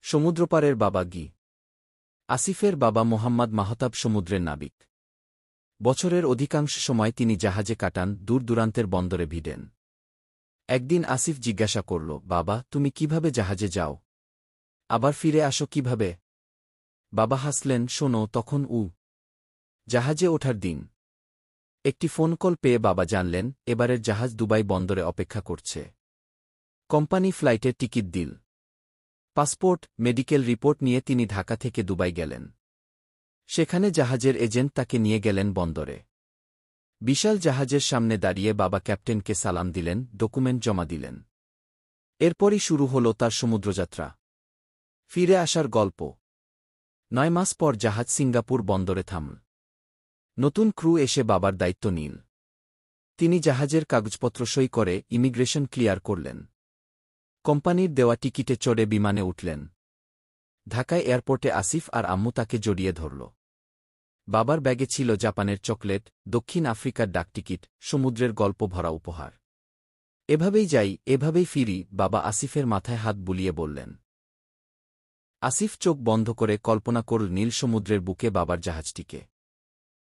সমুদ্রপাড়ের বাবা গি আসিফের বাবা মোহাম্মদ মাহতাব সমুদ্রের নাবিক। বছরের অধিকাংশ সময় তিনি জাহাজে কাটান, দূর দূরান্তের বন্দরে ভিড়েন। একদিন আসিফ জিজ্ঞাসা করল, বাবা, তুমি কিভাবে জাহাজে যাও? আবার ফিরে আসো কিভাবে? বাবা হাসলেন, শোনো, তখন জাহাজে ওঠার দিন। একটি ফোন কল পেয়ে বাবা জানলেন এবারের জাহাজ দুবাই বন্দরে অপেক্ষা করছে। কোম্পানি ফ্লাইটের টিকিট দিল। পাসপোর্ট, মেডিকেল রিপোর্ট নিয়ে তিনি ঢাকা থেকে দুবাই গেলেন। সেখানে জাহাজের এজেন্ট তাকে নিয়ে গেলেন বন্দরে। বিশাল জাহাজের সামনে দাঁড়িয়ে বাবা ক্যাপ্টেনকে সালাম দিলেন, ডকুমেন্ট জমা দিলেন। এরপরই শুরু হল তার সমুদ্রযাত্রা। ফিরে আসার গল্প। 9 মাস পর জাহাজ সিঙ্গাপুর বন্দরে থামল। নতুন ক্রু এসে বাবার দায়িত্ব নিল। তিনি জাহাজের কাগজপত্র সই করে ইমিগ্রেশন ক্লিয়ার করলেন। কোম্পানির দেওয়া টিকিটে চড়ে বিমানে উঠলেন। ঢাকায় এয়ারপোর্টে আসিফ আর আম্মু তাকে জড়িয়ে ধরল। বাবার ব্যাগে ছিল জাপানের চকলেট, দক্ষিণ আফ্রিকার ডাকটিকিট, সমুদ্রের গল্প ভরা উপহার। এভাবেই যাই, এভাবেই ফিরি, বাবা আসিফের মাথায় হাত বুলিয়ে বললেন। আসিফ চোখ বন্ধ করে কল্পনা করল নীল সমুদ্রের বুকে বাবার জাহাজটিকে।